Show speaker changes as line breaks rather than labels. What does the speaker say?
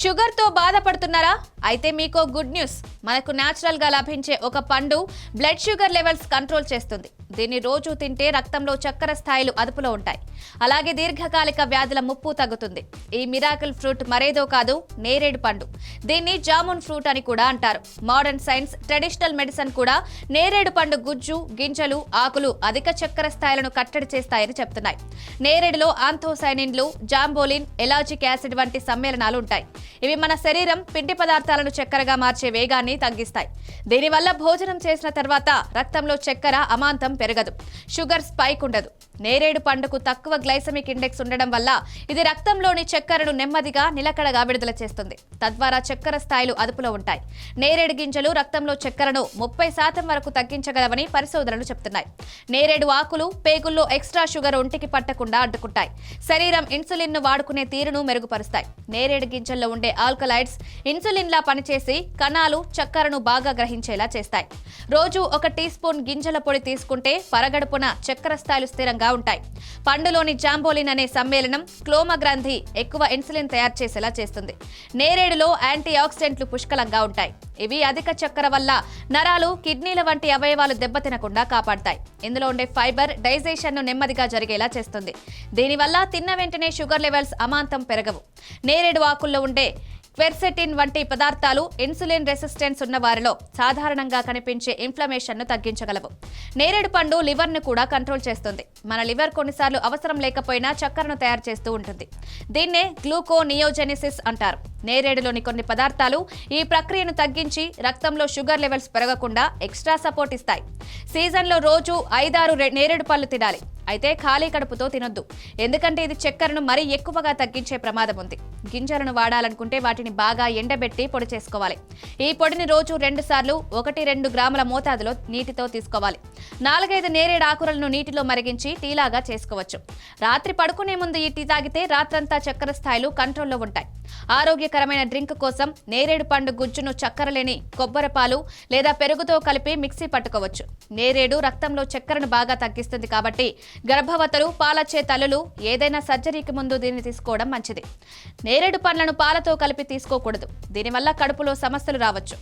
Sugar తో బాధపడుతున్నారా? అయితే మీకో గుడ్ న్యూస్. మనకు న్యాచురల్ గా లభించే ఒక పండు బ్లడ్ షుగర్ లెవెల్స్ కంట్రోల్ చేస్తుంది. దీన్ని రోజు తింటే రక్తంలో చక్కెర స్థాయిలు అదుపులో ఉంటాయి. అలాగే దీర్ఘకాలిక వ్యాధుల ముప్పు తగ్గుతుంది. ఈ మిరాకిల్ ఫ్రూట్ మరేదో కాదు, నేరేడు పండు. దీన్ని జామున్ ఫ్రూట్ అని కూడా అంటారు. మోడర్న్ సైన్స్, ట్రెడిషనల్ మెడిసిన్ కూడా నేరేడు పండు గుజ్జు, గింజలు, ఆకులు అధిక చక్కెర స్థాయిలను కట్టడి చేస్తాయని చెప్తున్నాయి. నేరేడులో ఆంథోసైనిన్లు, జాంబోలిన్, ఎలాజిక్ యాసిడ్ వంటి సమ్మేళనాలు ఉంటాయి. ఇవి మన శరీరం పిండి పదార్థాలను చక్కెరగా మార్చే వేగాన్ని తగ్గిస్తాయి. దీనివల్ల భోజనం చేసిన తర్వాత రక్తంలో చక్కెర అమాంతం పెరగదు, షుగర్ స్పైక్ ఉండదు. నేరేడు పండుకు తక్కువ గ్లైసెమిక్ ఇండెక్స్ ఉండడం వల్ల ఇది రక్తంలోని చక్కెరను నెమ్మదిగా నిలకడగా విడుదల చేస్తుంది. తద్వారా చక్కెర స్థాయిలు అదుపులో ఉంటాయి. నేరేడు గింజలు రక్తంలో చక్కెరను 30% వరకు తగ్గించగలవని పరిశోధనలు చెప్తున్నాయి. నేరేడు ఆకులు పేగుల్లో ఎక్స్ట్రా షుగర్ ఒంటికి పట్టకుండా అడ్డుకుంటాయి. శరీరం ఇన్సులిన్ ను వాడుకునే తీరును మెరుగుపరుస్తాయి. నేరేడు గింజల్లో ఉండే ఆల్కలైడ్స్ ఇన్సులిన్లా పనిచేసి కణాలు చక్కెరను బాగా గ్రహించేలా చేస్తాయి. రోజు 1 టీ స్పూన్ గింజల పొడి తీసుకుంటే పరగడుపున చక్కెర స్థాయిలు స్థిరంగా ఉంటాయి. పండులోని జాంబోలిన్ అనే సమ్మేళనం క్లోమ గ్రంథి ఎక్కువ ఇన్సులిన్ తయారు చేసేలా చేస్తుంది. నేరేడులో యాంటీ ఆక్సిడెంట్లు పుష్కలంగా ఉంటాయి. ఇవి అధిక చక్కెర వల్ల నరాలు, కిడ్నీల వంటి అవయవాలు దెబ్బతినకుండా కాపాడతాయి. ఇందులో ఉండే ఫైబర్ డైజెషన్ ను నెమ్మదిగా జరిగేలా చేస్తుంది. దీనివల్ల తిన్న వెంటనే షుగర్ లెవెల్స్ అమాంతం పెరగవు. నేరేడు ఆకుల్లో ఉండే క్వెర్సెటిన్ వంటి పదార్థాలు ఇన్సులిన్ రెసిస్టెన్స్ ఉన్న వారిలో సాధారణంగా కనిపించే ఇన్ఫ్లమేషన్ ను తగ్గించగలవు. నేరేడు పండు లివర్ ను కూడా కంట్రోల్ చేస్తుంది. మన లివర్ కొన్నిసార్లు అవసరం లేకపోయినా చక్కెరను తయారు చేస్తూ ఉంటుంది. దీన్నే గ్లూకోనియోజెనిసిస్ అంటారు. నేరేడులోని కొన్ని పదార్థాలు ఈ ప్రక్రియను తగ్గించి రక్తంలో షుగర్ లెవెల్స్ పెరగకుండా ఎక్స్ట్రా సపోర్ట్ ఇస్తాయి. సీజన్లో రోజు 5-6 నేరేడు పళ్ళు తినాలి. అయితే ఖాళీ కడుపుతో తినొద్దు, ఎందుకంటే ఇది చక్కెరను మరీ ఎక్కువగా తగ్గించే ప్రమాదం ఉంది. గింజలను వాడాలనుకుంటే వాటిని బాగా ఎండబెట్టి పొడి చేసుకోవాలి. ఈ పొడిని రోజు 2 సార్లు 1-2 గ్రాముల మోతాదులో నీటితో తీసుకోవాలి. 4-5 నేరేడు ఆకులను నీటిలో మరిగించి టీలాగా చేసుకోవచ్చు. రాత్రి పడుకునే ముందు ఈ టీ తాగితే రాత్రంతా చక్కెర స్థాయిలు కంట్రోల్లో ఉంటాయి. ఆరోగ్యకరమైన డ్రింక్ కోసం నేరేడు పండు గుజ్జును చక్కెర లేని కొబ్బరి పాలు లేదా పెరుగుతో కలిపి మిక్సీ పట్టుకోవచ్చు. నేరేడు రక్తంలో చక్కెరను బాగా తగ్గిస్తుంది కాబట్టి గర్భవతులు, పాలచ్చే తల్లులు ఏదైనా సర్జరీకి ముందు దీన్ని తీసుకోవడం మంచిది. నేరేడు పండ్లను పాలతో కలిపి తీసుకోకూడదు. దీనివల్ల కడుపులో సమస్యలు రావచ్చు.